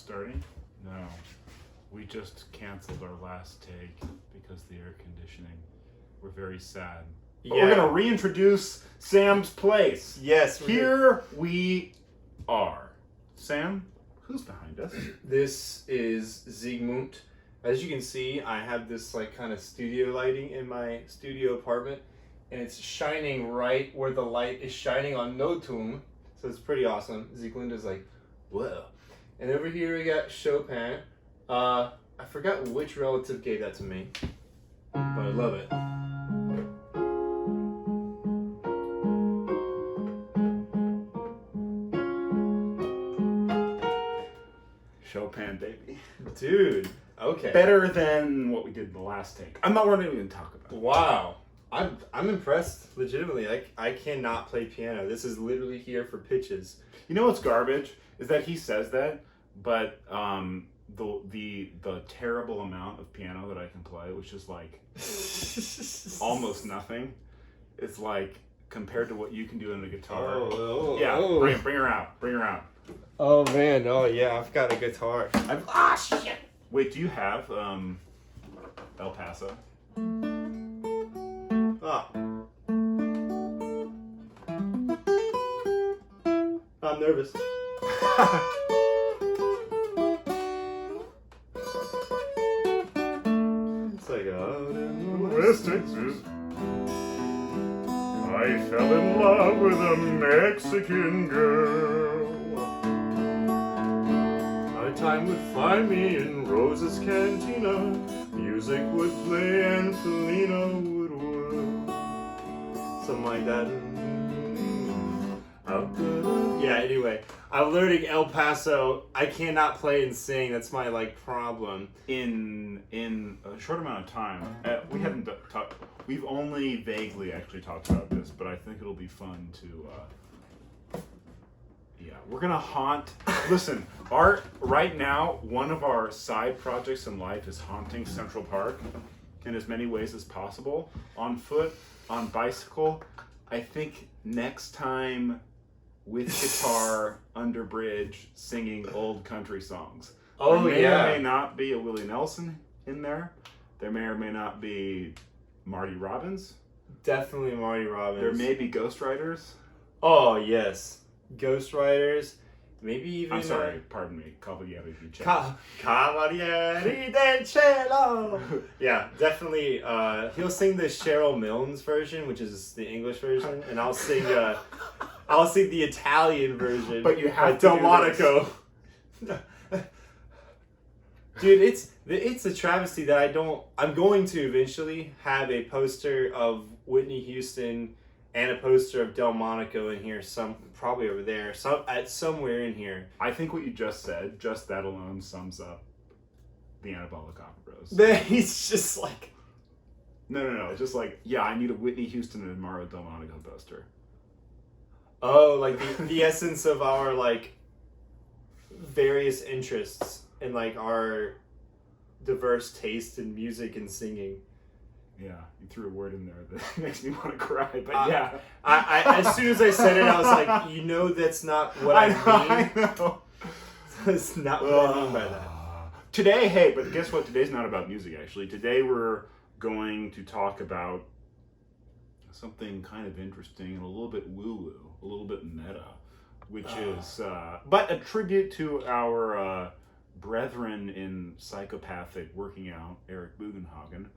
starting? No. We just canceled our last take because the air conditioning. We're very sad. But we're going to reintroduce Sam's place. Yes. Here we are. Sam, who's behind us? This is Zygmunt. As you can see, I have this like kind of studio lighting in my studio apartment, and it's shining right where the light is shining on Notum. So it's pretty awesome. Zygmunt is like, whoa. And over here we got Chopin. I forgot which relative gave that to me, but I love it. Chopin, baby. Dude, okay. Better than what we did in the last take. I'm not going to even talk about it. Wow. I'm impressed, legitimately. I cannot play piano. This is literally here for pitches. You know what's garbage? Is that he says that, but the terrible amount of piano that I can play, which is like almost nothing. It's like compared to what you can do on the guitar. Bring her out. Oh man, oh yeah, I've got a guitar. Shit. Wait, do you have El Paso? I'm nervous. It's like out in West Texas, I fell in love with a Mexican girl. My time would find me in Rosa's Cantina. Music would play and Felina would whirl. Something like that. Yeah, anyway, I'm learning El Paso. I cannot play and sing. That's my problem. In a short amount of time, we haven't talked. We've only vaguely actually talked about this, but I think it'll be fun to. We're gonna haunt. Listen, right now, one of our side projects in life is haunting Central Park in as many ways as possible. On foot, on bicycle. I think next time with guitar, under bridge, singing old country songs. Oh, there may or may not be a Willie Nelson in there. There may or may not be Marty Robbins. Definitely Marty Robbins. There may be Ghostwriters. Oh, yes. Ghostwriters. Maybe even... I'm sorry, pardon me. Cavaliere di Cielo. Cavaliere del Cielo. Yeah, definitely. He'll sing the Cheryl Milnes version, which is the English version, and I'll sing the Italian version. But you have Del Monaco. Dude, it's a travesty that I'm going to eventually have a poster of Whitney Houston and a poster of Del Monaco in here, probably over there, somewhere in here. I think what you just said, just that alone sums up the Anabolic Operas. He's just like... No. Just like, yeah, I need a Whitney Houston and Mauro Del Monaco poster. Oh, like the essence of our, various interests and, our diverse taste in music and singing. Yeah, you threw a word in there that makes me want to cry, but yeah. I as soon as I said it, I was like, that's not what I mean. I know. That's not what I mean by that. Today, but guess what? Today's not about music, actually. Today we're going to talk about something kind of interesting and a little bit woo-woo, a little bit meta, which is, but a tribute to our brethren in psychopathic working out, Eric Bugenhagen.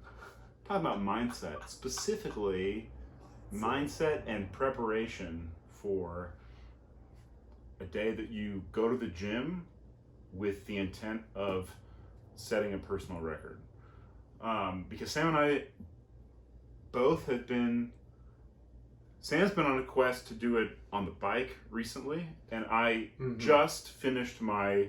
Talking about mindset, specifically mindset and preparation for a day that you go to the gym with the intent of setting a personal record. Because Sam and I both have been, Sam's been on a quest to do it on the bike recently, and I just finished my,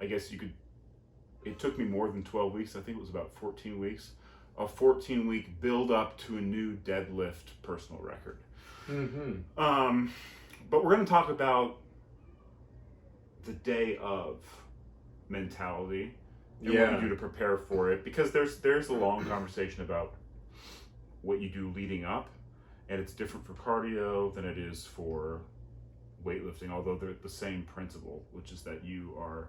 it took me more than 12 weeks, I think it was about 14 weeks, a 14-week build up to a new deadlift personal record. But we're going to talk about the day of mentality and what you do to prepare for it, because there's a long conversation about what you do leading up, and it's different for cardio than it is for weightlifting, although they're the same principle, which is that you are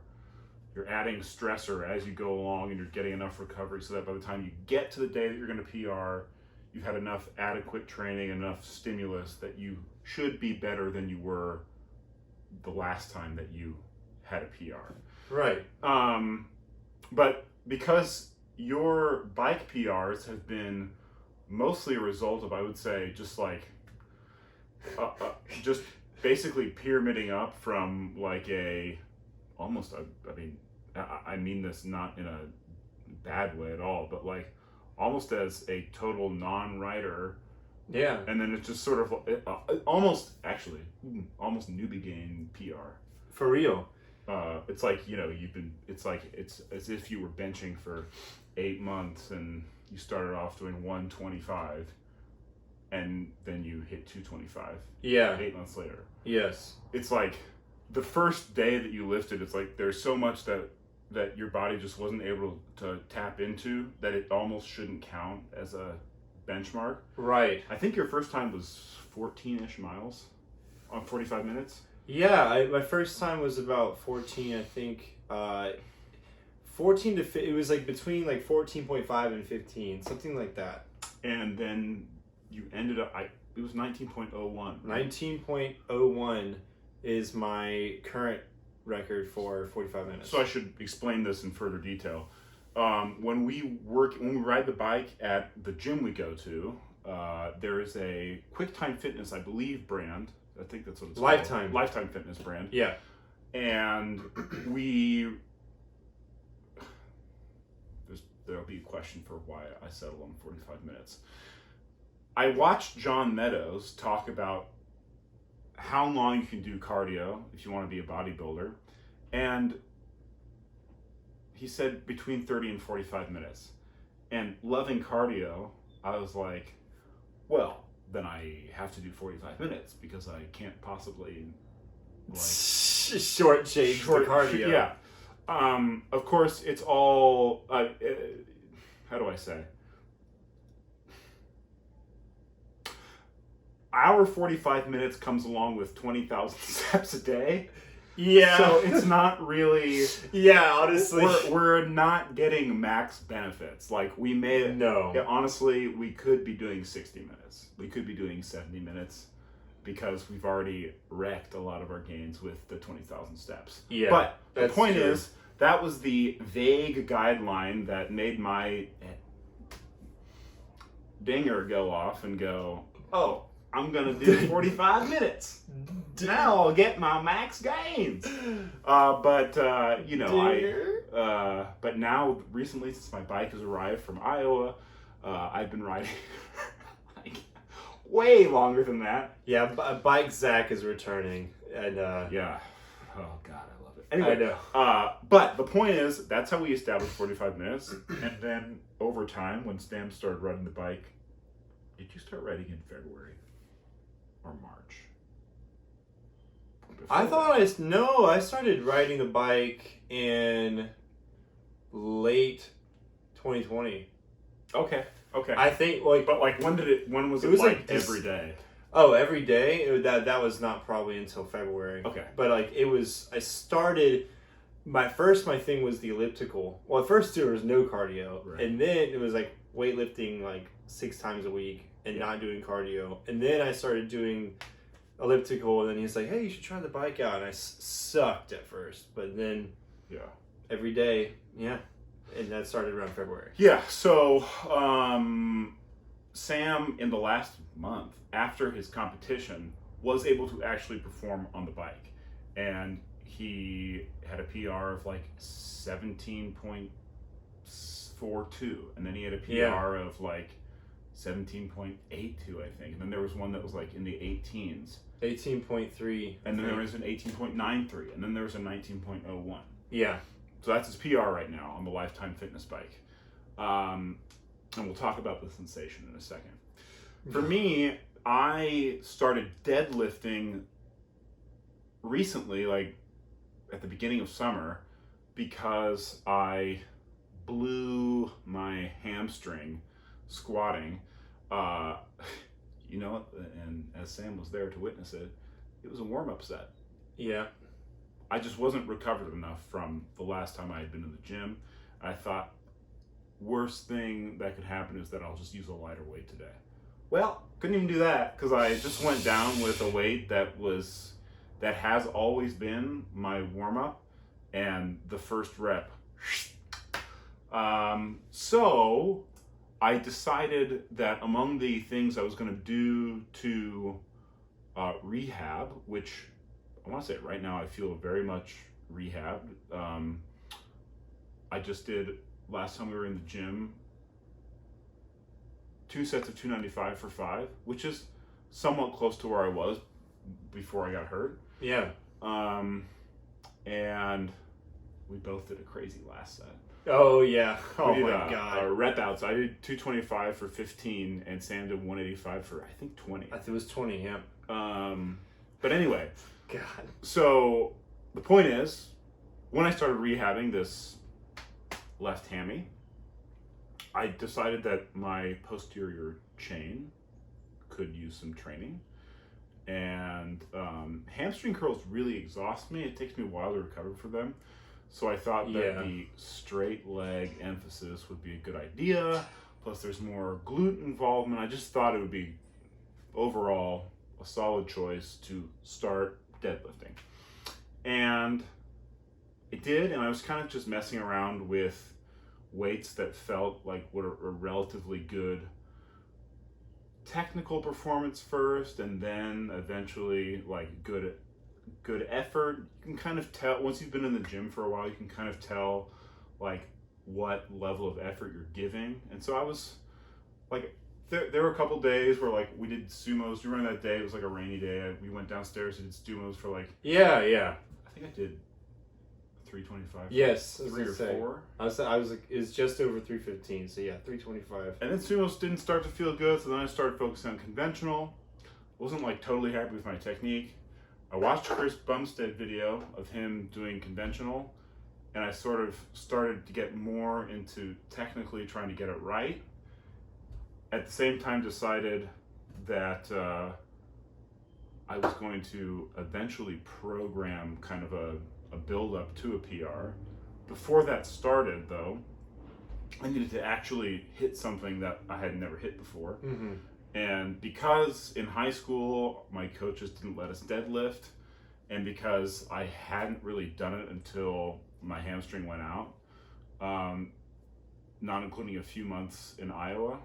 you're adding stressor as you go along, and you're getting enough recovery so that by the time you get to the day that you're going to PR, you've had enough adequate training, enough stimulus that you should be better than you were the last time that you had a PR. Right. But because your bike PRs have been mostly a result of, I would say, just like just basically pyramiding up from like a almost I mean this not in a bad way at all, but like almost as a total non-rider. Yeah. And then it's just sort of almost newbie game PR. For real. It's like, you know, it's as if you were benching for 8 months and you started off doing 125 and then you hit 225. Yeah. 8 months later. Yes. It's like the first day that you lifted, it's like there's so much that your body just wasn't able to tap into that it almost shouldn't count as a benchmark. Right. I think your first time was 14-ish miles on 45 minutes. Yeah, my first time was about 14, I think. 14 to it was like between like 14.5 and 15, something like that. And then you ended up, it was 19.01. 19.01 is my current record for 45 minutes. So I should explain this in further detail. When we ride the bike at the gym we go to, there is a QuickTime Fitness, I believe, brand. I think that's what it's Lifetime. called. Lifetime Fitness brand. Yeah. And there'll be a question for why I settle on 45 minutes. I watched John Meadows talk about how long you can do cardio if you want to be a bodybuilder. And he said between 30 and 45 minutes. And loving cardio, I was like, well, then I have to do 45 minutes because I can't possibly shortchange the cardio. Yeah. Of course, it's all, how do I say? Our 45 minutes comes along with 20,000 steps a day. Yeah. So it's not really. Yeah, honestly. We're not getting max benefits. Like we may. No. Yeah, honestly, we could be doing 60 minutes. We could be doing 70 minutes because we've already wrecked a lot of our gains with the 20,000 steps. Yeah. But the point true. is, that was the vague guideline that made my dinger go off and go, oh, I'm going to do 45 minutes. Now I'll get my max gains. But now recently, since my bike has arrived from Iowa, I've been riding like way longer than that. Yeah, bike Zack is returning. And yeah. Oh, God, I love it. Anyway, I know. But the point is, that's how we established 45 minutes. And then over time, when Stam started riding the bike, did you start riding in February or March? I started riding the bike in late 2020. Okay. I think But when was it like every day? Oh, every day? That was not probably until February. Okay. But I started, my thing was the elliptical. Well, at first there was no cardio. Right. And then it was like weightlifting like 6 times a week and not doing cardio. And then I started doing elliptical, and then he's like, hey, you should try the bike out. And I sucked at first, but then every day, and that started around February. Yeah, so Sam, in the last month, after his competition, was able to actually perform on the bike. And he had a PR of like 17.42, and then he had a PR of like 17.82, I think. And then there was one that was like in the 18s. 18.3. And then there was an 18.93, and then there was a 19.01. Yeah. So that's his PR right now on the Lifetime Fitness bike. And we'll talk about the sensation in a second. For me, I started deadlifting recently, like at the beginning of summer, because I blew my hamstring squatting. And as Sam was there to witness it, it was a warm-up set. Yeah. I just wasn't recovered enough from the last time I had been in the gym. I thought, worst thing that could happen is that I'll just use a lighter weight today. Well, couldn't even do that because I just went down with a weight that has always been my warm-up and the first rep. So I decided that among the things I was going to do to rehab, which I want to say right now I feel very much rehabbed. I just did, last time we were in the gym, 2 sets of 295 for 5, which is somewhat close to where I was before I got hurt. Yeah. And we both did a crazy last set. Oh yeah. Oh we did my god. Rep outs. I did 225 for 15, and Sam did 185 for I think 20. I think it was 20. Yeah. But anyway. God. So the point is, when I started rehabbing this left hammy, I decided that my posterior chain could use some training. And hamstring curls really exhaust me. It takes me a while to recover from them. So I thought that the straight leg emphasis would be a good idea. Plus there's more glute involvement. I just thought it would be overall a solid choice to start deadlifting. And it did, and I was kind of just messing around with weights that felt like were a relatively good technical performance first, and then eventually like good effort. You can kind of tell, once you've been in the gym for a while, you can kind of tell like what level of effort you're giving. And so I was like, there were a couple days where like we did sumos. Do you remember that day? It was like a rainy day. We went downstairs and did sumos for like, yeah. I think I did 325. Yes, 3 or 4. I was like, it's just over 315. So yeah, 325. And then sumos didn't start to feel good, so then I started focusing on conventional. Wasn't like totally happy with my technique. I watched Chris Bumstead video of him doing conventional, and I sort of started to get more into technically trying to get it right. At the same time, decided that I was going to eventually program kind of a build up to a PR. Before that started, though, I needed to actually hit something that I had never hit before. Mm-hmm. And because in high school, my coaches didn't let us deadlift, and because I hadn't really done it until my hamstring went out, not including a few months in Iowa,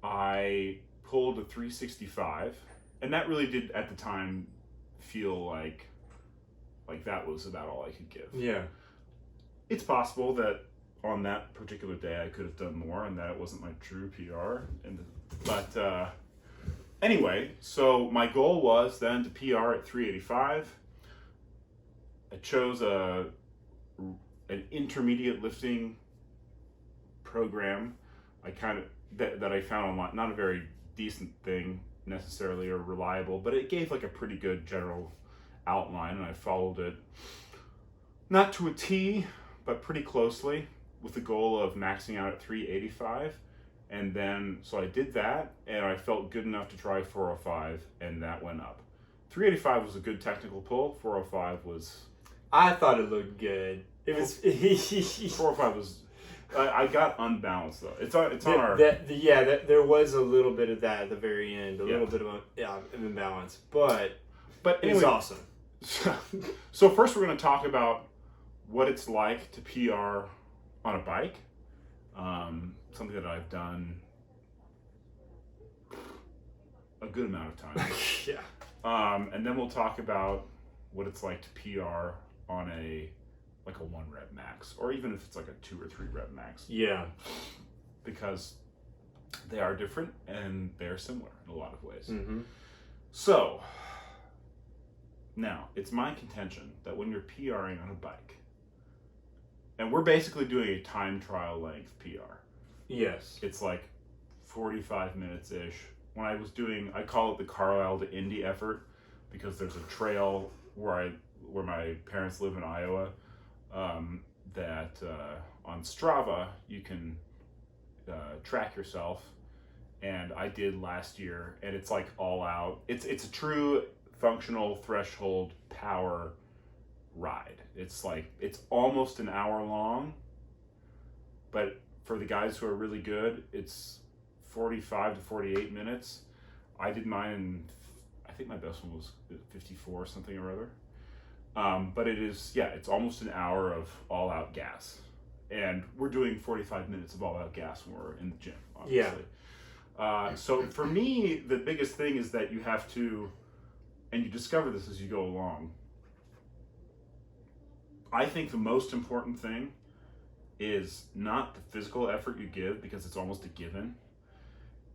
I pulled a 365, and that really did at the time feel like that was about all I could give. Yeah. It's possible that on that particular day I could have done more and that it wasn't my true PR. But anyway, so my goal was then to PR at 385. I chose an intermediate lifting program that I found online. Not a very decent thing necessarily or reliable, but it gave like a pretty good general outline, and I followed it not to a T, but pretty closely, with the goal of maxing out at 385. And then so I did that, and I felt good enough to try 405, and that went up. 385 was a good technical pull. 405 was, I thought it looked good. It was 405 was, I got unbalanced though. It's on our. There was a little bit of that at the very end, a little bit of an imbalance, but anyway, it was awesome. So first we're going to talk about what it's like to PR on a bike, something that I've done a good amount of time. Yeah. And then we'll talk about what it's like to PR on a 1 rep max, or even if it's like a 2 or 3 rep max. Yeah. Because they are different and they're similar in a lot of ways. Mm-hmm. So now it's my contention that when you're PRing on a bike, and we're basically doing a time trial length PR. Yes. It's like 45 minutes ish. When I was doing, I call it the Carlisle to Indy effort, because there's a trail where my parents live in Iowa, that on Strava you can track yourself, and I did last year, and it's like all out. It's a true functional threshold power ride. It's almost an hour long, but for the guys who are really good, it's 45 to 48 minutes. I did mine in, I think my best one was 54 something or other. But it's almost an hour of all out gas. And we're doing 45 minutes of all out gas when we're in the gym, obviously. Yeah. So for me, the biggest thing is that you have to, and you discover this as you go along. I think the most important thing is not the physical effort you give, because it's almost a given.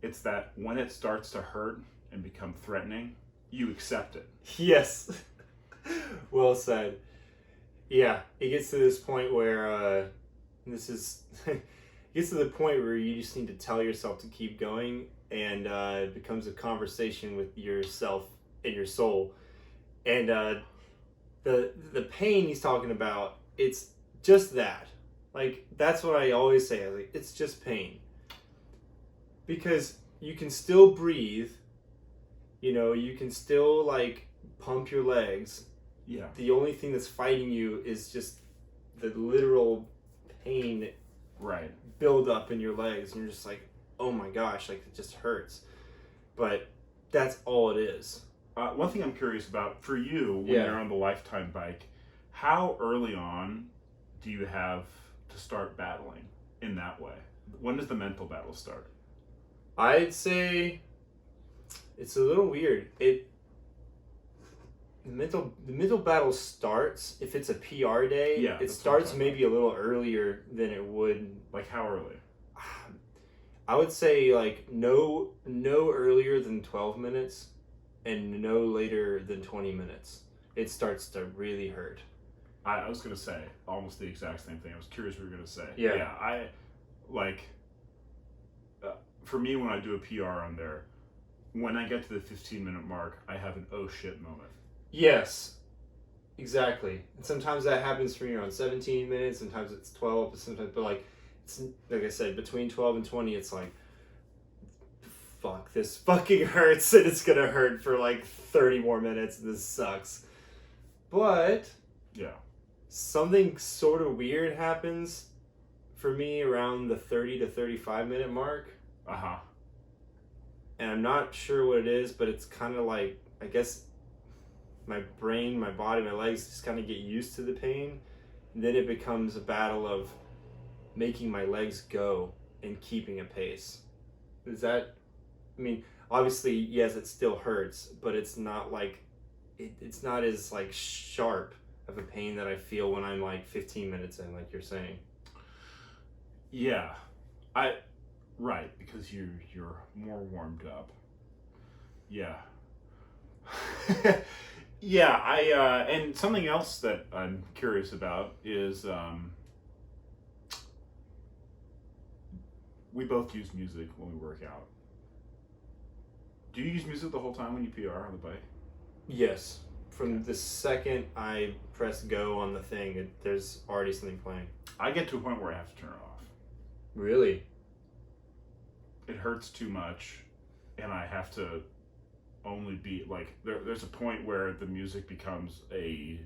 It's that when it starts to hurt and become threatening, you accept it. Yes. Well said. Yeah, it gets to this point where it gets to the point where you just need to tell yourself to keep going, and it becomes a conversation with yourself and your soul. And the pain he's talking about, it's just that. Like, that's what I always say. Like, it's just pain. Because you can still breathe, you can still, like, pump your legs. Yeah. The only thing that's fighting you is just the literal pain Right. build up in your legs. And you're just like, oh my gosh, like, it just hurts. But that's all it is. One thing I'm curious about, for you, when Yeah. you're on the Lifetime bike, how early on do you have to start battling in that way? When does the mental battle start? I'd say it's a little weird. The mental battle starts if it's a PR day. Yeah, It that's starts what I'm maybe a little earlier than it would. Like, how early? I would say, like, no earlier than 12 minutes and no later than 20 minutes. It starts to really hurt. I was going to say almost the exact same thing. I was curious what you were going to say. Yeah. For me, when I do a PR on there, when I get to the 15-minute mark, I have an oh shit moment. Yes, exactly. And sometimes that happens for me around 17 minutes. Sometimes it's 12. But like I said, between 12 and 20, it's like, fuck, this fucking hurts, and it's gonna hurt for like 30 more minutes. This sucks. But yeah, something sort of weird happens for me around the 30 to 35 minute mark. And I'm not sure what it is, but it's kind of like, I guess my brain, my body, my legs just kind of get used to the pain. And then it becomes a battle of making my legs go and keeping a pace. Obviously, yes, it still hurts, but it's not like, it's not as like sharp of a pain that I feel when I'm like 15 minutes in, like you're saying. Yeah, right, because you're more warmed up. Yeah. Yeah, and something else that I'm curious about is we both use music when we work out. Do you use music the whole time when you PR on the bike? Yes. From the second I press go on the thing, there's already something playing. I get to a point where I have to turn it off. Really? It hurts too much, and I have to only be like, there's a point where the music becomes a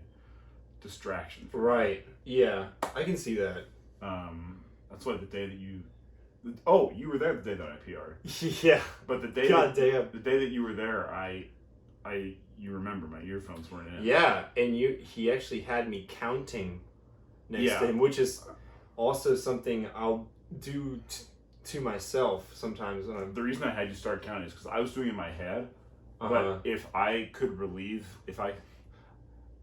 distraction for me. Yeah, I can see that. That's why the day that you were there the day that I PR'd. Yeah. But the day the day that you were there, you remember my earphones weren't in. Yeah, and he actually had me counting next to him, which is also something I'll do to myself sometimes. The reason I had you start counting is because I was doing it in my head. But if I could if I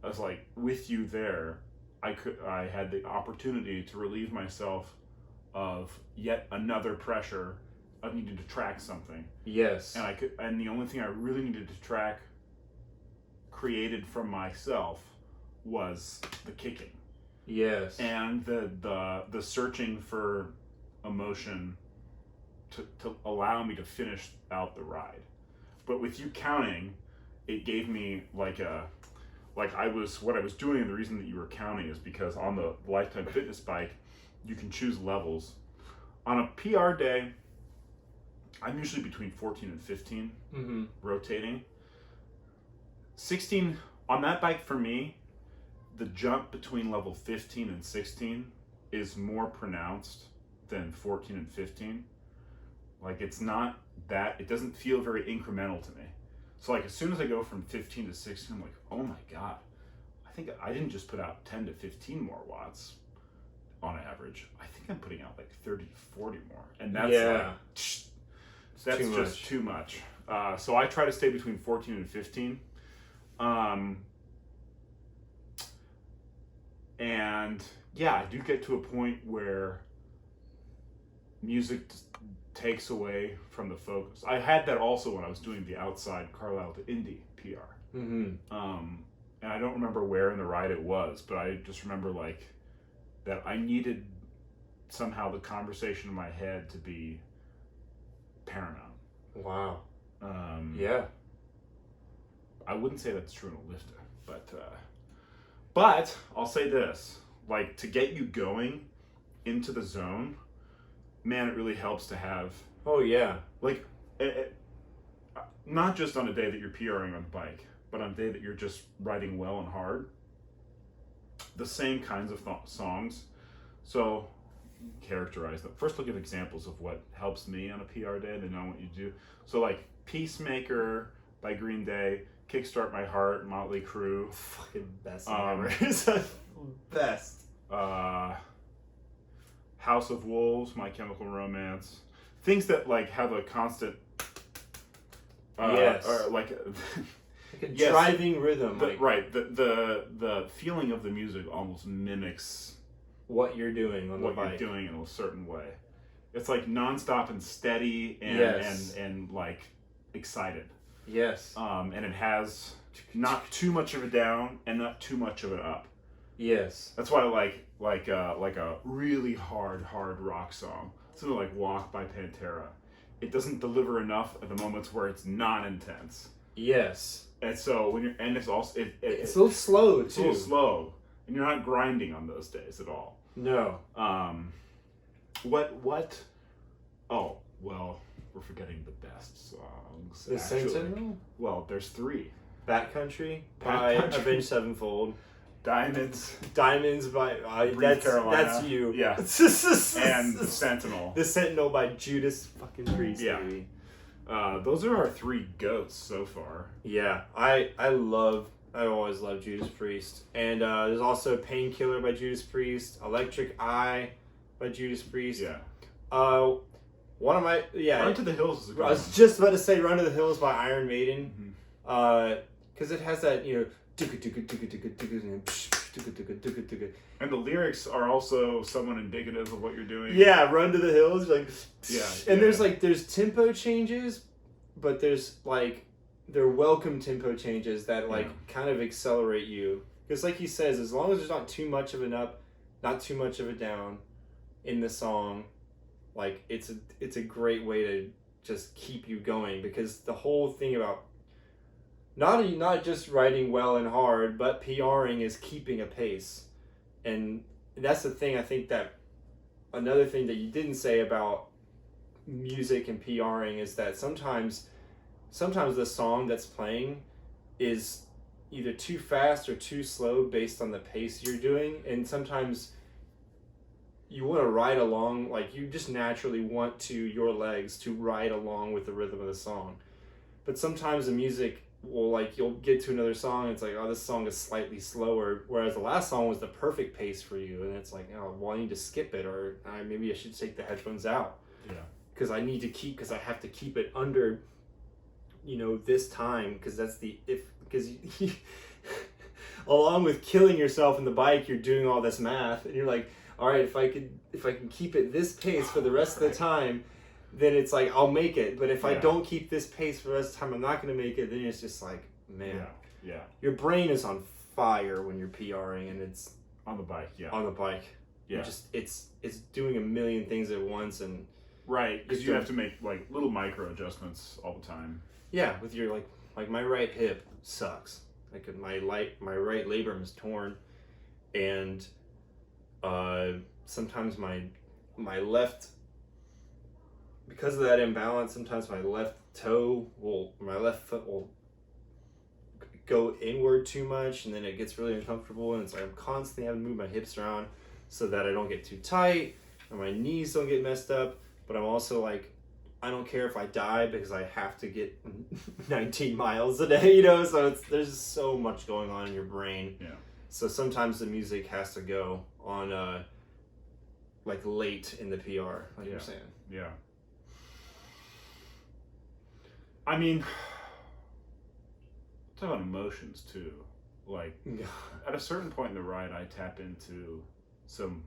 was like with you there, I had the opportunity to relieve myself of yet another pressure of needing to track something. Yes. And the only thing I really needed to track, created from myself, was the kicking. Yes. And the searching for emotion to allow me to finish out the ride. But with you counting, it gave me what I was doing, and the reason that you were counting is because on the Lifetime Fitness bike, you can choose levels. On a PR day, I'm usually between 14 and 15 rotating. 16 on that bike for me, the jump between level 15 and 16 is more pronounced than 14 and 15. Like it's not that, it doesn't feel very incremental to me. So like as soon as I go from 15 to 16, I'm like, oh my God, I think I didn't just put out 10 to 15 more watts on average. I think I'm putting out like 30 to 40 more. And that's that's too just much. too much. So I try to stay between 14 and 15. And yeah, I do get to a point where music takes away from the focus. I had that also when I was doing the outside Carlisle to Indy PR. Mm-hmm. And I don't remember where in the ride it was, but I just remember like that I needed somehow the conversation in my head to be paramount. Wow. Yeah. I wouldn't say that's true in a lifter, but I'll say this, like to get you going into the zone, man, it really helps to have, Oh yeah. like, not just on a day that you're PRing on the bike, but on a day that you're just riding well and hard, the same kinds of songs. So characterize them. First, I'll give examples of what helps me on a PR day, then I want you to do. So like Peacemaker by Green Day, Kickstart My Heart, Motley Crue. Fucking best thing ever. Best. House of Wolves, My Chemical Romance. Things that like have a constant Yes. or like Like a yes, driving rhythm. Like right. The feeling of the music almost mimics what you're doing on what the bike. you're doing in a certain way. It's like nonstop and steady and Yes. and like excited. Yes. And it has not too much of a down and not too much of an up. Yes. That's why I like a really hard rock song, something like Walk by Pantera. It doesn't deliver enough at the moments where it's non-intense. Yes. And so when you're, and it's also It's a little slow too. it's a little slow, and you're not grinding on those days at all. No. What? Oh, well, we're forgetting the best songs. The Sentinel? Well, there's 3. Backcountry Back by Country. Avenged Sevenfold. Diamonds. Diamonds by Breathe Carolina. That's you. Yeah. And the Sentinel. The Sentinel by Judas fucking Priest. Yeah. Baby. Those are our 3 goats so far. Yeah. I always loved Judas Priest. And there's also Painkiller by Judas Priest, Electric Eye by Judas Priest. Yeah. One of my Run to the Hills is a good I one. was just about to say Run to the Hills by Iron Maiden. Mhm. Because it has that, And the lyrics are also somewhat indicative of what you're doing. yeah, Run to the Hills, like, Yeah, and yeah. there's tempo changes, but there's like they're welcome tempo changes that like kind of accelerate you. Because like he says, as long as there's not too much of an up, not too much of a down in the song, like it's a great way to just keep you going. Because the whole thing about not just riding well and hard, but PRing is keeping a pace. And that's the thing, I think that another thing that you didn't say about music and PRing is that sometimes the song that's playing is either too fast or too slow based on the pace you're doing. And sometimes you want to ride along, like you just naturally want your legs to ride along with the rhythm of the song. But sometimes the music will, like, you'll get to another song and it's like, oh, this song is slightly slower, whereas the last song was the perfect pace for you, and it's like, oh, well, I need to skip it, or maybe I should take the headphones out. Yeah. Because I have to keep it under, this time, because that's along with killing yourself in the bike, you're doing all this math, and you're like, all right, if I can keep it this pace for the rest of the time, then it's like, I'll make it. But if I don't keep this pace for the rest of the time, I'm not going to make it. Then it's just like, man, your brain is on fire when you're PRing, and it's On the bike, on the bike. Yeah. It's doing a million things at once, and Right, because you have to make like little micro adjustments all the time. yeah, with your like my right hip sucks. Like my right labrum is torn, and sometimes my left, because of that imbalance, sometimes my left foot will go inward too much, and then it gets really uncomfortable, and it's like I'm constantly having to move my hips around so that I don't get too tight and my knees don't get messed up. But I'm also like, I don't care if I die because I have to get 19 miles a day, you know? So there's just so much going on in your brain. Yeah. So sometimes the music has to go on like late in the PR, like you're saying. Yeah. I mean, talk about emotions too. Like, at a certain point in the ride, I tap into some,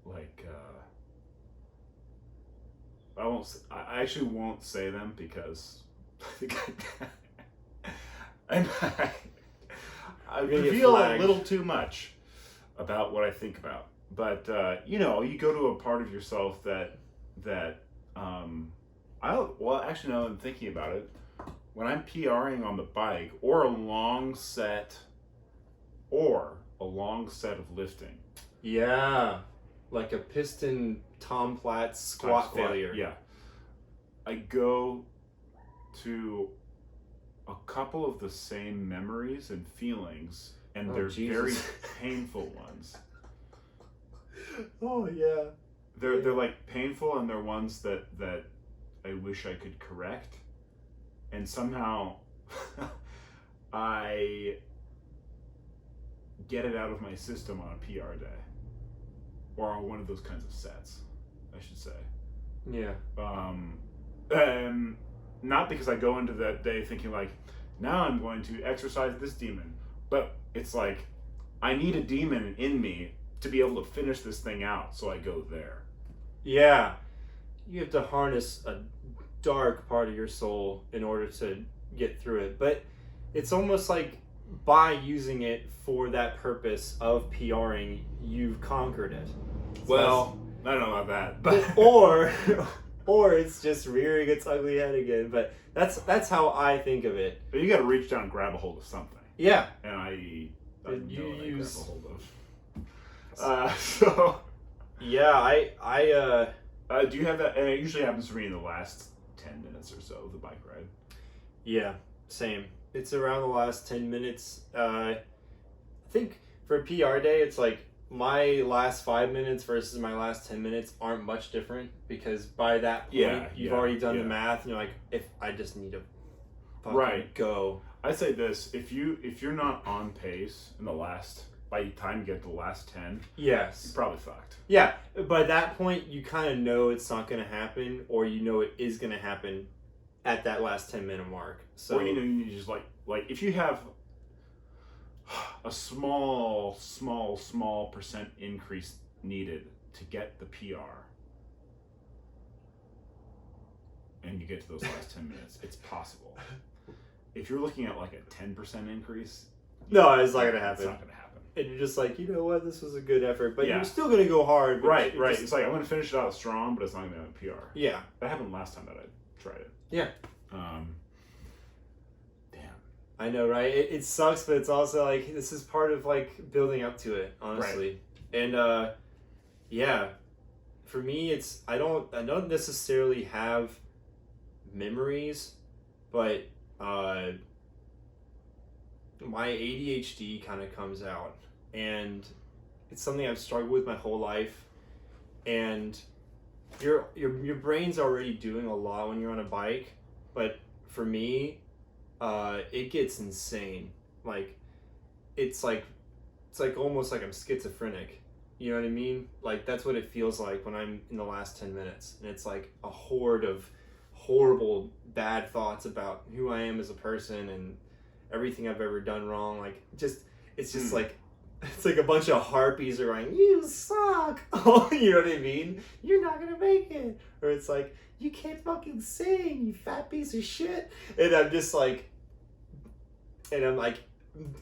like, I actually won't say them because I think I reveal a little too much about what I think about. But, you know, you go to a part of yourself that actually, now that I'm thinking about it, when I'm PRing on the bike or a long set of lifting. Yeah. Like a piston Tom Platz squat failure. Yeah. I go to a couple of the same memories and feelings, and they're very painful ones. Oh, yeah. They're like painful, and they're ones that I wish I could correct. And somehow I get it out of my system on a PR day. Or on one of those kinds of sets, I should say. Yeah. Not because I go into that day thinking like, now I'm going to exercise this demon. But it's like, I need a demon in me to be able to finish this thing out, so I go there. Yeah. You have to harness a dark part of your soul in order to get through it. But it's almost like by using it for that purpose of PRing, you've conquered it. Well, I don't know about that, but or it's just rearing its ugly head again. But that's how I think of it. But you got to reach down and grab a hold of something. Yeah. And I grab a hold of. So. Yeah, I do you have that? And it usually happens for me in the last 10 minutes or so of the bike ride. Yeah, same. It's around the last 10 minutes. I think for a PR day, it's like my last 5 minutes versus my last 10 minutes aren't much different, because by that point, you've already done the math, and you're like, if I just need to fucking go. I'd say this, if you're not on pace in the last, by the time you get to the last 10, yes, you're probably fucked. Yeah, by that point, you kind of know it's not going to happen, or you know it is going to happen at that last 10-minute mark. So, or you just like if you have a small percent increase needed to get the PR, and you get to those last 10 minutes, it's possible. If you're looking at like a 10% increase, no, it's not going to happen. It's not going to happen. And you're just like, you know what, this was a good effort, but you're still going to go hard. Right. It's like, I'm going to finish it out strong, but it's not going to be a PR. Yeah. That happened last time that I tried it. Yeah. Damn. I know, right? It sucks, but it's also like, this is part of like building up to it, honestly. Right. And yeah, for me, it's I don't necessarily have memories, but my ADHD kind of comes out, and it's something I've struggled with my whole life. And your brain's already doing a lot when you're on a bike, but for me, it gets insane. Like it's like almost like I'm schizophrenic. You know what I mean? Like that's what it feels like when I'm in the last 10 minutes, and it's like a horde of horrible bad thoughts about who I am as a person and everything I've ever done wrong. Like it's just like it's like a bunch of harpies are going, you suck. Oh, you know what I mean? You're not gonna make it. Or it's like, you can't fucking sing, you fat piece of shit. And I'm just like, and I'm like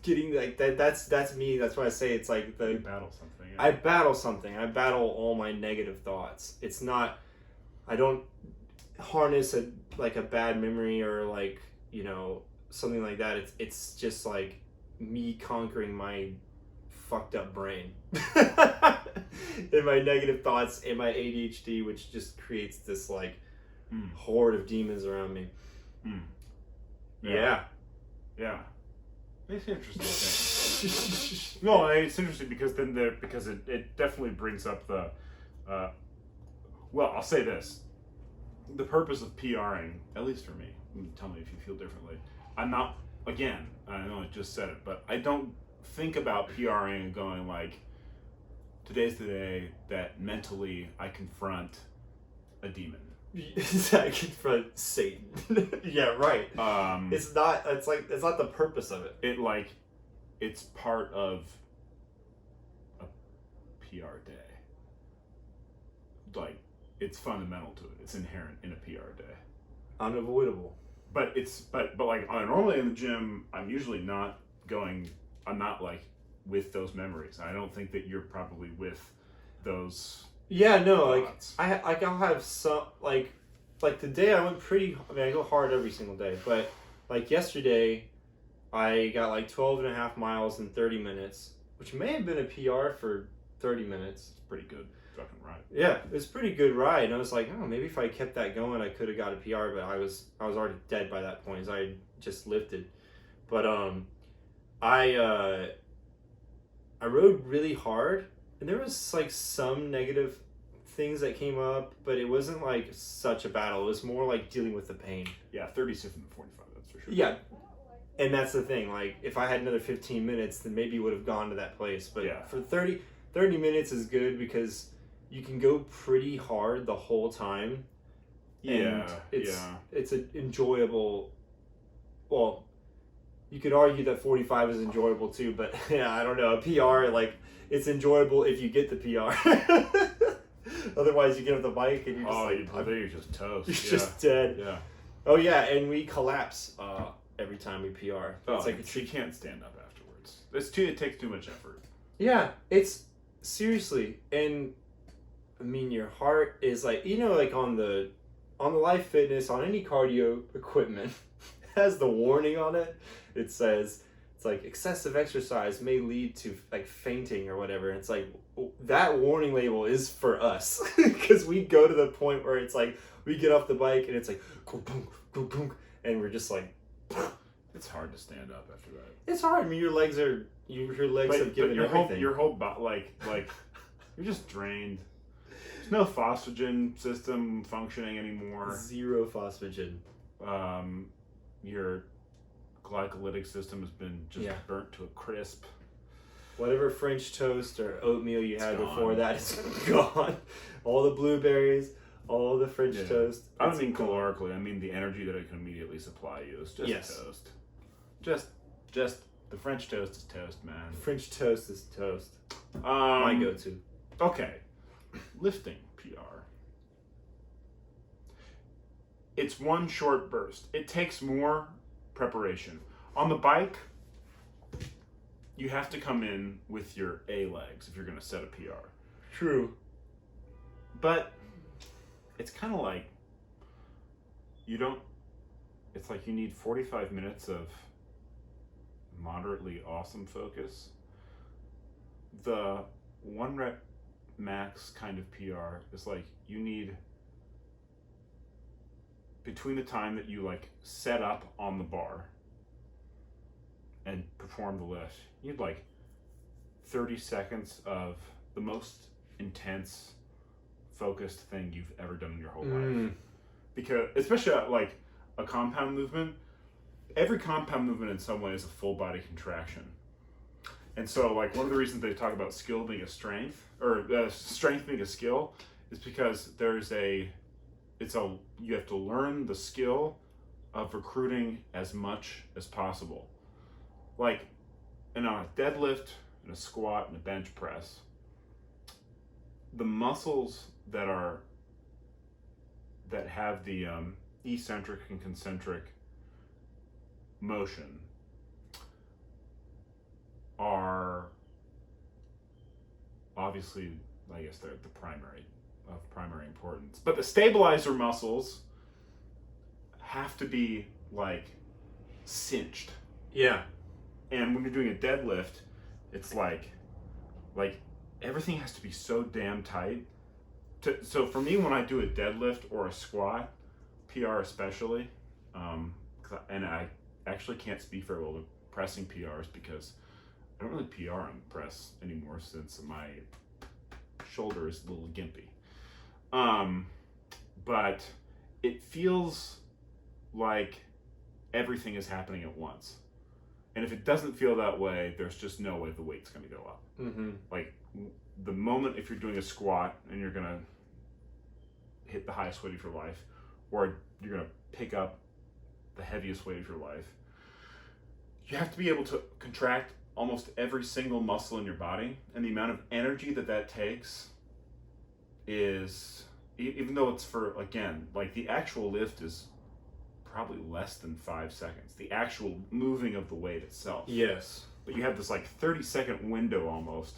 getting like that's me. That's why I say it's like you battle something. I battle something. I battle all my negative thoughts. It's not, I don't harness a bad memory or like, you know, something like that. It's just like me conquering my fucked up brain and my negative thoughts and my ADHD, which just creates this like horde of demons around me. Yeah. It's interesting. No, it's interesting because it definitely brings up the. Well, I'll say this: the purpose of PRing, at least for me. Tell me if you feel differently. I'm not. Again, I know I just said it, but I don't think about PRing and going like, today's the day that mentally I confront a demon. I confront Satan. Yeah, right. It's not the purpose of it. It's part of a PR day. Like, it's fundamental to it. It's inherent in a PR day. Unavoidable. But like normally in the gym, I'm not like with those memories. I don't think that you're probably with those. Yeah, no, thoughts. I'll have some like today I went pretty. I mean, I go hard every single day, but like yesterday, I got like 12.5 miles in 30 minutes, which may have been a PR for 30 minutes. It's pretty good fucking ride. Yeah, it was a pretty good ride. And I was like, oh, maybe if I kept that going, I could have got a PR, but I was already dead by that point as I just lifted. But I rode really hard, and there was like some negative things that came up, but it wasn't like such a battle. It was more like dealing with the pain. Yeah, 36 and 45, that's for sure. Yeah, and that's the thing. Like, if I had another 15 minutes, then maybe would have gone to that place. But yeah. For 30 minutes is good because you can go pretty hard the whole time. And it's an enjoyable. Well, you could argue that 45 is enjoyable too, but yeah, I don't know. A PR, like, it's enjoyable if you get the PR. Otherwise, you get off the bike and you're just toast. You're just dead. Yeah. Oh yeah, and we collapse every time we PR. It's like you can't stand up afterwards. It takes too much effort. Yeah, it's seriously, and I mean, your heart is like, like on the Life Fitness, on any cardio equipment, it has the warning on it. It says it's like excessive exercise may lead to like fainting or whatever. It's like that warning label is for us because we go to the point where it's like we get off the bike and it's like and we're just like. It's hard to stand up after that. It's hard. I mean, your legs have given everything. Your whole body, like you're just drained. There's no phosphagen system functioning anymore. Zero phosphagen. Your glycolytic system has been just burnt to a crisp. Whatever French toast or oatmeal you had gone. before that is gone. All the blueberries, all the French toast. I don't mean calorically. I mean the energy that it can immediately supply you is just toast. Just the French toast is toast, man. French toast is toast. My go-to. Okay, lifting PR. It's one short burst. It takes more preparation. On the bike, you have to come in with your A legs if you're going to set a PR. True. But it's kind of like it's like you need 45 minutes of moderately awesome focus. The 1 rep max kind of PR is like you need, between the time that you like set up on the bar and perform the lift, you need like 30 seconds of the most intense focused thing you've ever done in your whole life. Because especially like a compound movement, every compound movement in some way is a full body contraction. And so like one of the reasons they talk about skill being a strength, or strength being a skill, is because you have to learn the skill of recruiting as much as possible. Like in a deadlift, in a squat, and a bench press, the muscles that have the eccentric and concentric motion are obviously, I guess they're of primary importance. But the stabilizer muscles have to be like cinched. Yeah. And when you're doing a deadlift, it's like everything has to be so damn tight. So for me, when I do a deadlift or a squat, PR especially, and actually can't speak very well to pressing PRs because I don't really PR on press anymore since my shoulder is a little gimpy. But it feels like everything is happening at once. And if it doesn't feel that way, there's just no way the weight's going to go up. Mm-hmm. Like the moment if you're doing a squat and you're going to hit the highest weight of your life, or you're going to pick up the heaviest weight of your life, you have to be able to contract almost every single muscle in your body, and the amount of energy that takes is, even though it's for, again, like the actual lift is probably less than 5 seconds, the actual moving of the weight itself. Yes. But you have this like 30-second window almost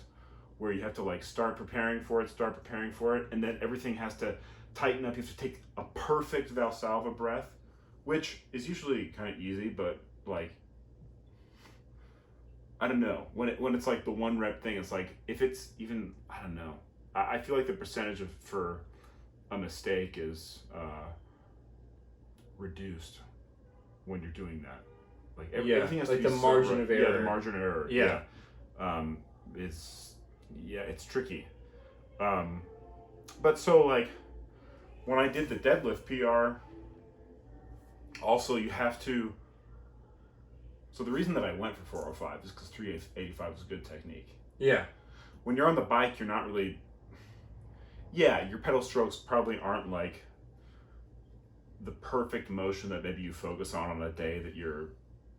where you have to like start preparing for it, and then everything has to tighten up. You have to take a perfect Valsalva breath, which is usually kind of easy, but like, I don't know, when it's like the 1 rep thing, it's like, if it's even, I don't know, I feel like the percentage for a mistake is reduced when you're doing that. Like everything has like to be the margin of error. Yeah, the margin of error. Yeah. It's tricky. But so like when I did the deadlift PR, also you have to. So the reason that I went for 405 is because 385 was a good technique. Yeah. When you're on the bike, you're not really. Yeah, your pedal strokes probably aren't like the perfect motion that maybe you focus on a day that you're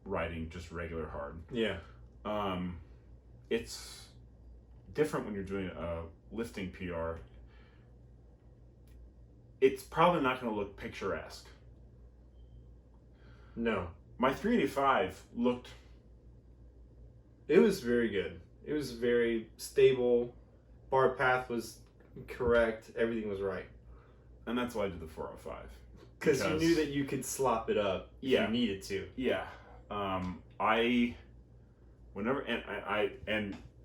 riding just regular hard. Yeah. It's different when you're doing a lifting PR. It's probably not going to look picturesque. No. My 385 looked. It was very good. It was very stable. Bar path was correct. Everything was right. And that's why I did the 405. Because you knew that you could slop it up if you needed to. Yeah. And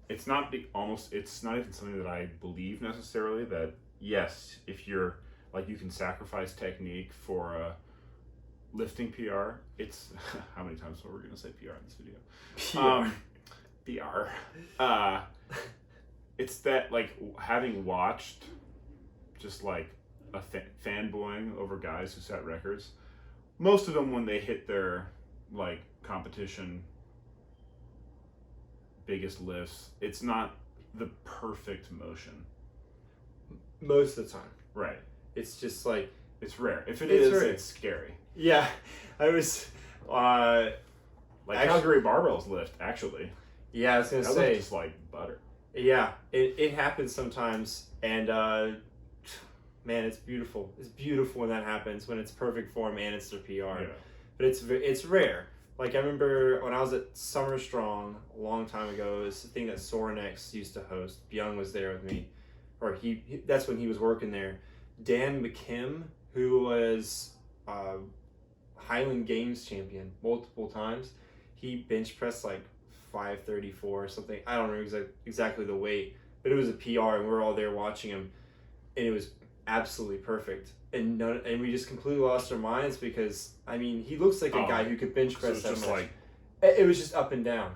it's not it's not even something that I believe necessarily, that yes, if you're like, you can sacrifice technique for a lifting PR. It's how many times are we going to say PR in this video? PR. It's that, like, having watched just like a fanboying over guys who set records, most of them, when they hit their like competition biggest lifts, it's not the perfect motion Most of the time. Right. It's just like, it's rare. If It's rare. it's scary. yeah, I was Like Calgary barbells lift, actually. yeah, I was gonna That say, was just like butter. yeah, it happens sometimes, and man, it's beautiful. It's beautiful when that happens, when it's perfect form and it's their PR. Yeah. But it's rare. Like, I remember when I was at Summer Strong a long time ago, it was the thing that Sorenex used to host. Byung was there with me, or he that's when he was working there. Dan McKim, who was Highland Games champion multiple times, he bench pressed like 534 or something. I don't know exactly the weight, but it was a PR, and we were all there watching him, and it was absolutely perfect. And we just completely lost our minds, because I mean, he looks like a guy who could bench press so that it's just much. like, It was just up and down.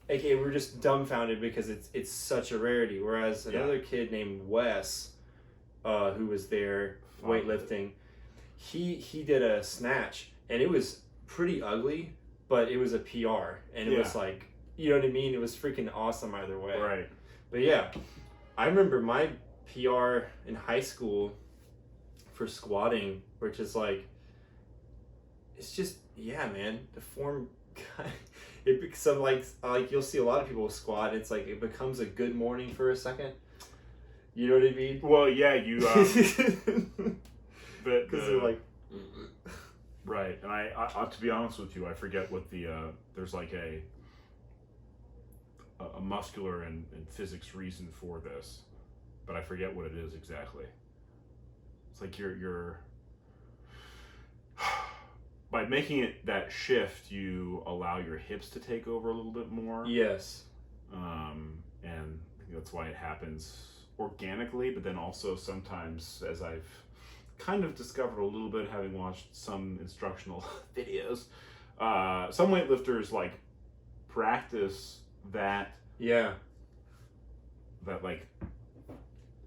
Like, we're just dumbfounded because it's such a rarity. Whereas another kid named Wes, who was there weightlifting, he did a snatch, and it was pretty ugly, but it was a PR, and it was like, you know what I mean? It was freaking awesome either way. right. But yeah, I remember my PR in high school for squatting, which is like, it's just, yeah, man, the form, it becomes like you'll see a lot of people squat, it's like it becomes a good morning for a second. You know what I mean? Well, yeah, you. But because they're like, right, and I to be honest with you, I forget what the there's like a muscular and physics reason for this, but I forget what it is exactly. It's like you're by making it that shift, you allow your hips to take over a little bit more. yes, And I think that's why it happens organically, but then also sometimes, as I've kind of discovered a little bit having watched some instructional videos, Some weightlifters like practice that Yeah. like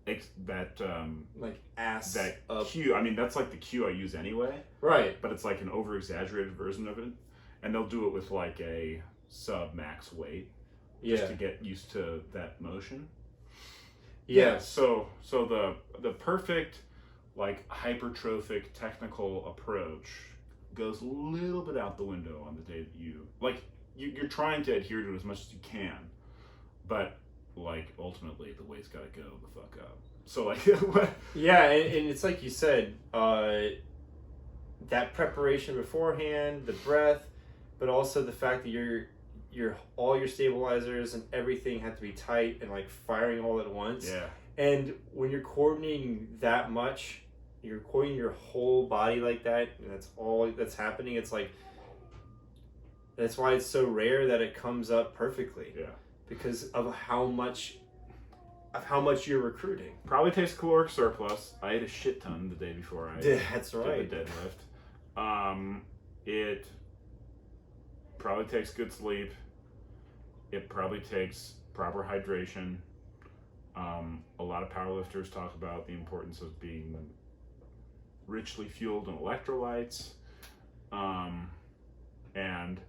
Like ass that up. cue. I mean, that's like the cue I use anyway, Right. but it's like an over exaggerated version of it, and they'll do it with like a sub max weight just to get used to that motion. Yeah. So the perfect like hypertrophic technical approach goes a little bit out the window on the day that you're trying to adhere to it as much as you can, but like ultimately the weight's got to go the fuck up. So like Yeah, and it's like you said, that preparation beforehand, the breath, but also the fact that your all your stabilizers and everything have to be tight and like firing all at once. Yeah. And when you're coordinating that much, you're coordinating your whole body like that, and that's all that's happening. It's like that's why it's so rare that it comes up perfectly. Yeah. Because of how much you're recruiting. Probably takes caloric surplus. I ate a shit ton the day before I That's right. did the deadlift. It probably takes good sleep. It probably takes proper hydration. A lot of powerlifters talk about the importance of being richly fueled in electrolytes, and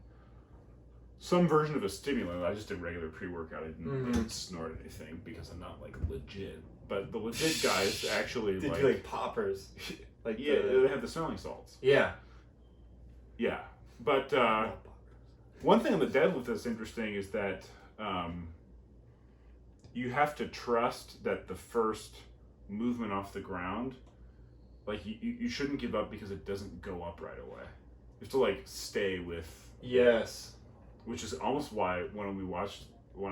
some version of a stimulant. I just did regular pre-workout. I didn't snort anything because I'm not like legit. But the legit guys actually Did like, you like poppers? Like they have the smelling salts. Yeah. Yeah, but one thing on the deadlift that's interesting is that you have to trust that the first movement off the ground, like you shouldn't give up because it doesn't go up right away. You have to like stay with. Yes. Which is almost why when I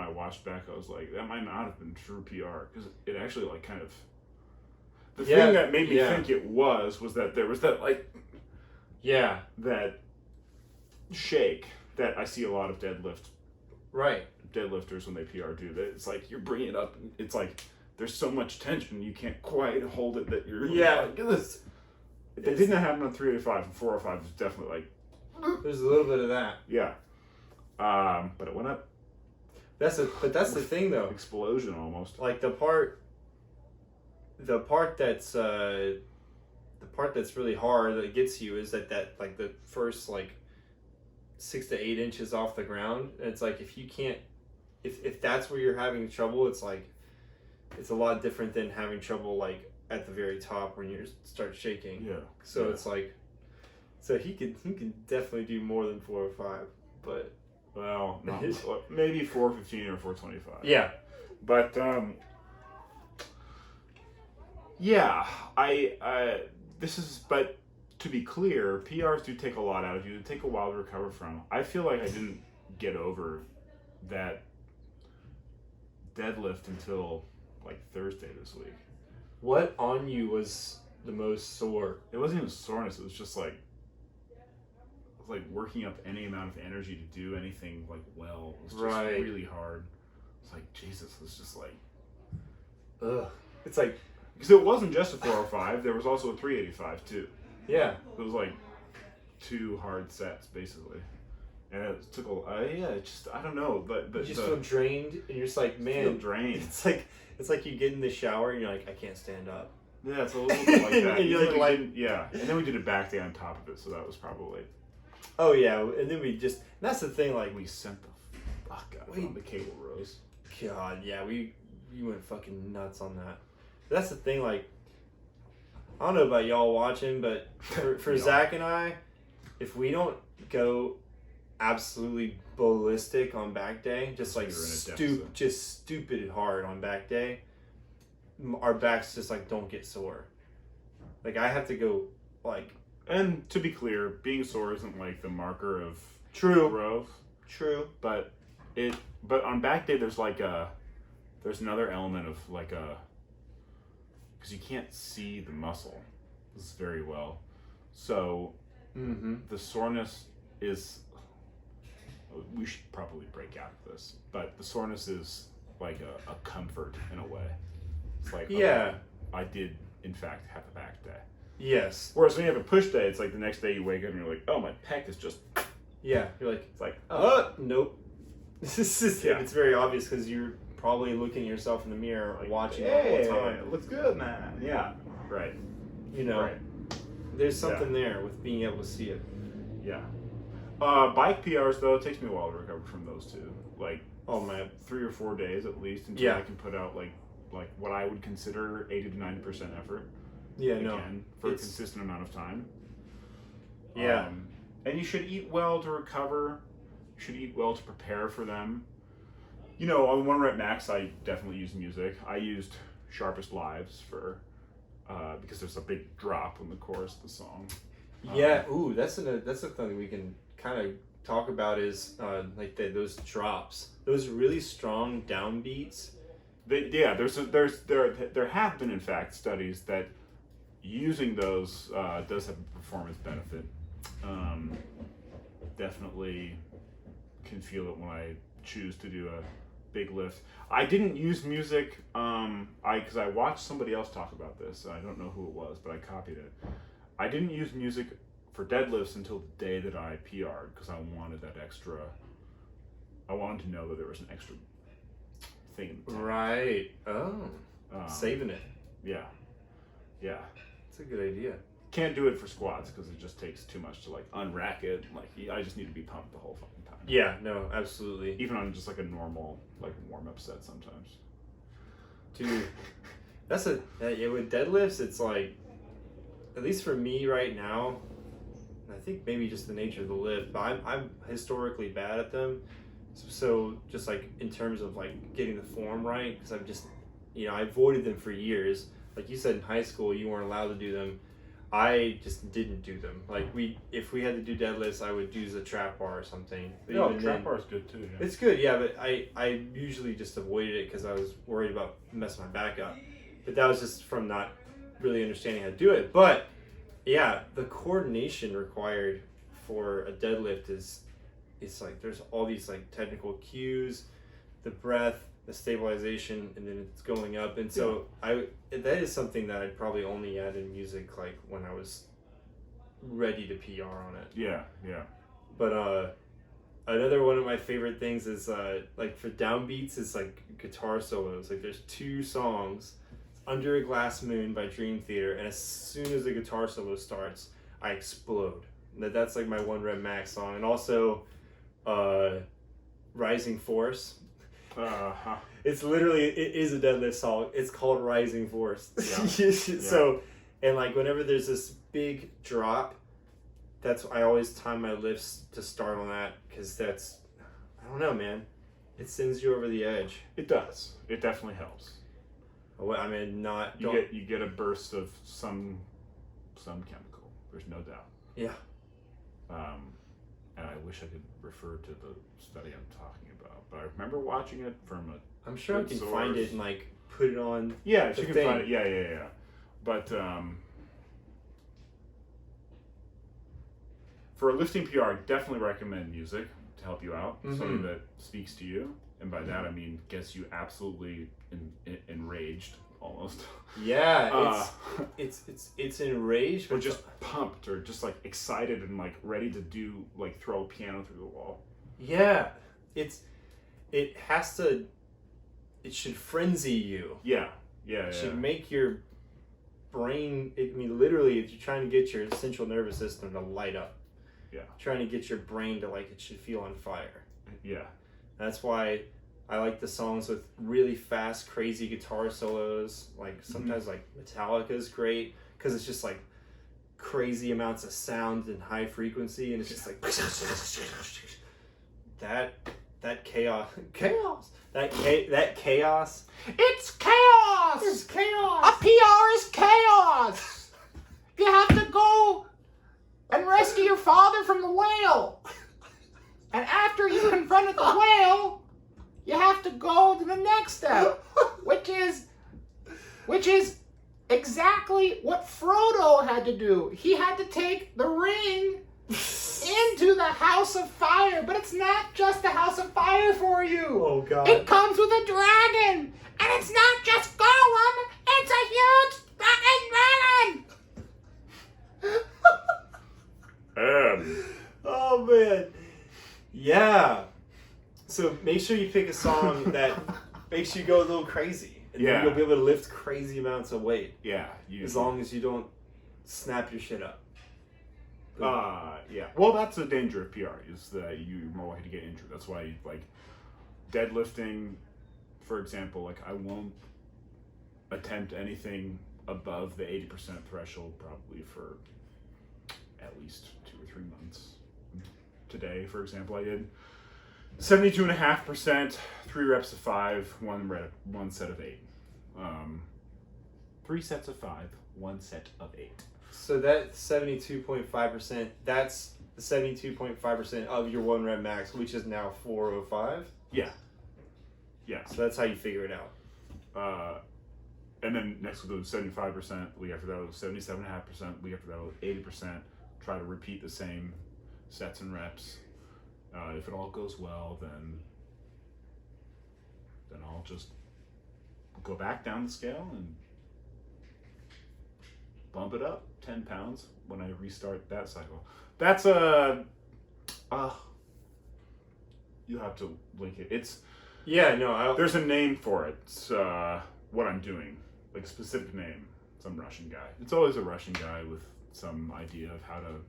watched back, I was like, that might not have been true PR, because it actually like kind of. The thing that made me think it was that there was that like. Yeah. That shake that I see a lot of deadlifters when they PR do. That it's like you're bringing it up. It's like there's so much tension you can't quite hold it that you're. Yeah. Like, this. That didn't happen on 385 and 405 is definitely like. There's a little bit of that. Yeah. But it went up. That's the thing though. Explosion almost. Like the part that's really hard that gets you is that like the first like 6 to 8 inches off the ground. And it's like if you can't, if that's where you're having trouble, it's like it's a lot different than having trouble like at the very top when you start shaking. Yeah. So it's like, so he could definitely do more than 4 or 5, but. Well, not, maybe 415 or 425. Yeah. But yeah, but to be clear, PRs do take a lot out of you. They take a while to recover from. I feel like I didn't get over that deadlift until like Thursday this week. What on you was the most sore? It wasn't even soreness. It was just like working up any amount of energy to do anything like well. It was just really hard. It's like, Jesus, it's just like, ugh. It's like, because it wasn't just a 405, there was also a 385 too. Yeah. It was like 2 hard sets basically. And it took I don't know, but you just feel drained and you're just like, man, feel drained. It's like you get in the shower and you're like, I can't stand up. Yeah, it's a little bit like that. And you're like, yeah. And then we did a back day on top of it, so that was probably. Oh yeah, and then that's the thing, like we sent the fuck out on the cable rows. God, yeah, we went fucking nuts on that. That's the thing, like I don't know about y'all watching, but for Zack and I, if we don't go absolutely ballistic on back day, just like stupid hard on back day, our backs just like don't get sore. Like I have to go like. And to be clear, being sore isn't like the marker of growth. True. But on back day there's another element of like because you can't see the muscle very well. So the soreness is, we should probably break out of this, but the soreness is like a comfort in a way. It's like, I did in fact have a back day. Yes. Whereas when you have a push day, it's like the next day you wake up and you're like, oh, my pec is just Yeah, you're like, It's like, nope. It's very obvious because you're probably looking at yourself in the mirror, like, watching hey, the whole time. it looks good, man. Yeah, right. You know, Right. there's something there with being able to see it. Yeah. Bike PRs, though, it takes me a while to recover from those too. Like, Oh man, 3 or 4 days at least until Yeah. I can put out like what I would consider 80 to 90% effort. yeah, Again, for a it's- consistent amount of time. Yeah. And you should eat well to recover. You should eat well to prepare for them. You know, on 1 rep max, I definitely use music. I used Sharpest Lives for because there's a big drop in the chorus of the song. Yeah. Ooh, that's something we can kind of talk about is like those drops, those really strong downbeats. There have been in fact studies that using those does have a performance benefit. Definitely can feel it when I choose to do a big lift. I didn't use music because I watched somebody else talk about this. I don't know who it was, but I copied it. I didn't use music for deadlifts until the day that I PR'd because I wanted that extra. I wanted to know that there was an extra thing in the tank. Right. Oh. Saving it. Yeah. That's a good idea. Can't do it for squats because it just takes too much to like unrack it. Like I just need to be pumped the whole fucking time. Yeah. No. Absolutely. Even on just like a normal like warm-up set sometimes. Dude, with deadlifts, it's like, at least for me right now, I think maybe just the nature of the lift, but I'm historically bad at them. So just like in terms of like getting the form right, because I've just, I avoided them for years. Like you said, in high school, you weren't allowed to do them. I just didn't do them. Like if we had to do deadlifts, I would use a trap bar or something. But No, even trap then- bar is good too. Yeah. It's good, yeah, but I usually just avoided it because I was worried about messing my back up. But that was just from not really understanding how to do it. But yeah, the coordination required for a deadlift it's like there's all these like technical cues, the breath, the stabilization, and then it's going up. And so that is something that I'd probably only add in music like when I was ready to PR on it. Yeah. But another one of my favorite things is like for downbeats is like guitar solos. Like there's 2 songs, Under a Glass Moon by Dream Theater, and as soon as the guitar solo starts, I explode. That's like my 1 rep max song. And also Rising Force. It's literally, it is a deadlift song. It's called Rising Force. Yeah. So, and like whenever there's this big drop, I always time my lifts to start on that because I don't know, man. It sends you over the edge. It does. It definitely helps. I mean, You get a burst of some chemical. There's no doubt. Yeah. And I wish I could refer to the study I'm talking about, but I remember watching it from a. I'm sure I good can source. find it and like put it on. Yeah, the you can thing. find it. Yeah. But for a lifting PR, I definitely recommend music to help you out. Something that speaks to you, and by that I mean gets you absolutely enraged almost. Yeah, it's enraged, Or but just pumped, or just like excited and like ready to do like throw a piano through the wall. yeah, it should frenzy you. Yeah. It should make your brain. I mean, literally, if you're trying to get your central nervous system to light up. Yeah. Trying to get your brain to like it should feel on fire. Yeah. That's why I like the songs with really fast, crazy guitar solos. Like sometimes like Metallica's great because it's just like crazy amounts of sound and high frequency, and it's just like that chaos. That chaos. It's chaos! It's chaos. A PR is chaos! You have to go and rescue your father from the whale. And after you've confronted the whale, you have to go to the next step, which is exactly what Frodo had to do. He had to take the ring into the house of fire, but it's not just the house of fire for you. Oh God. It comes with a dragon, and it's not just Gollum, it's a huge fucking dragon! Oh man, Yeah. So make sure you pick a song that makes you go a little crazy. And then you'll be able to lift crazy amounts of weight. Yeah. As long as you don't snap your shit up. Yeah. Well, that's the danger of PR, is that you're more likely to get injured. That's why, like, deadlifting, for example, like, I won't attempt anything above the 80% threshold probably for at least 2 or 3 months. Today, for example, I did 72.5%, 3 reps of 5, 1 set of 8. 3 sets of 5, 1 set of 8. So that 72.5%, that's the 72.5% of your 1 rep max, which is now 405? Yeah. Yeah. So that's how you figure it out. And then next we'll do 75%, the week after that was 77.5%, the week after that was 80%. Try to repeat the same sets and reps. If it all goes well, then I'll just go back down the scale and bump it up 10 pounds when I restart that cycle. That's you have to link it. It's there's a name for it. It's what I'm doing, like a specific name. Some Russian guy. It's always a Russian guy with some idea of how to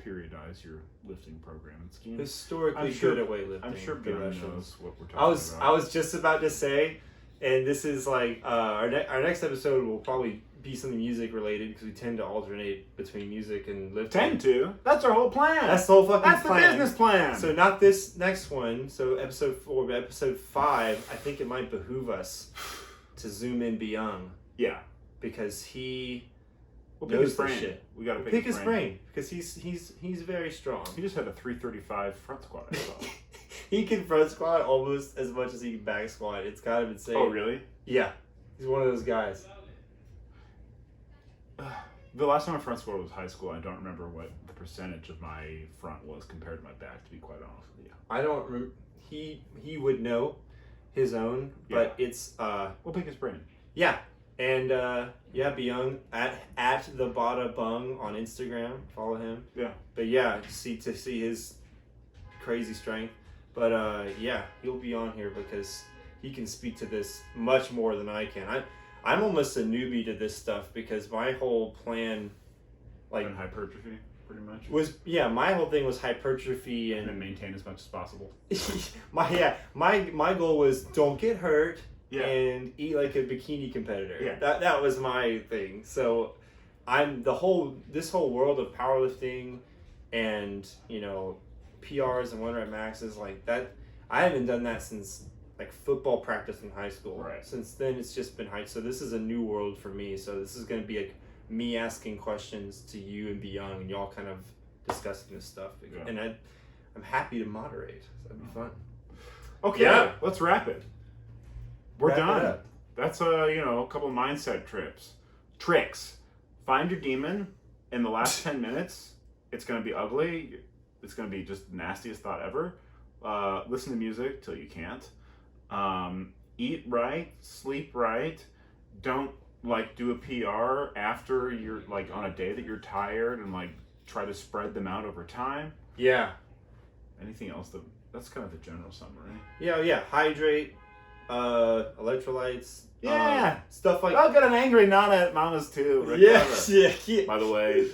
periodize your lifting program and scheme. Historically good at weightlifting. I'm sure the Byung Russians knows what we're talking about. I was just about to say, and this is like our next episode will probably be something music related because we tend to alternate between music and lifting. Tend to. That's our whole plan. That's the whole fucking That's plan. the business plan. So not this next one. So episode 4, but episode 5. I think it might behoove us to zoom in Byung. Yeah. Because he we'll pick knows his the brain. shit. We gotta pick his brain because he's very strong. He just had a 335 front squat. I saw. He can front squat almost as much as he can back squat. It's kind of insane. Oh really? Yeah, he's one of those guys. The last time I front squatted was high school. I don't remember what the percentage of my front was compared to my back, to be quite honest with you. I don't remember. He would know his own, but it's we'll pick his brain. Yeah, and Byung at the Bada Bung on Instagram. Follow him. Yeah. But yeah, to see his crazy strength. But he'll be on here because he can speak to this much more than I can. I'm almost a newbie to this stuff because my whole plan, like hypertrophy, pretty much. My whole thing was hypertrophy and then maintain as much as possible. my goal was don't get hurt. Yeah. And eat like a bikini competitor. Yeah. That was my thing. So I'm this whole world of powerlifting and, PRs and 1 rep maxes like that. I haven't done that since like football practice in high school. Right. Since then it's just been high. So this is a new world for me. So this is going to be like me asking questions to you and Byung and y'all kind of discussing this stuff. Yeah. And I'm happy to moderate. So that'd be fun. Okay. Let's wrap it. We're Wrap done. it up. That's a couple of mindset tricks. Find your demon in the last 10 minutes. It's going to be ugly. It's going to be just the nastiest thought ever. Listen to music till you can't. Eat right, sleep right. Don't do a PR after you're on a day that you're tired and try to spread them out over time. Yeah. Anything else that's kind of the general summary. Yeah. Hydrate. Electrolytes, stuff like. I'll get an angry Nana at Mama's too. Yeah. By the way,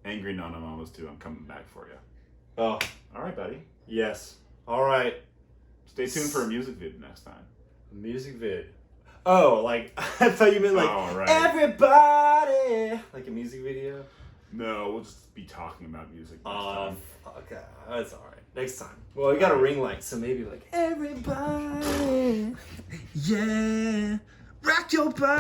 angry Nana Mama's too. I'm coming back for you. Oh, all right, buddy. Yes. All right. Stay tuned for a music vid next time. A music vid. Oh, I thought you meant right. everybody, like a music video. No, we'll just be talking about music next time. Okay, that's all right. Next time. Well, we got a ring light, so maybe everybody, yeah, rock your body.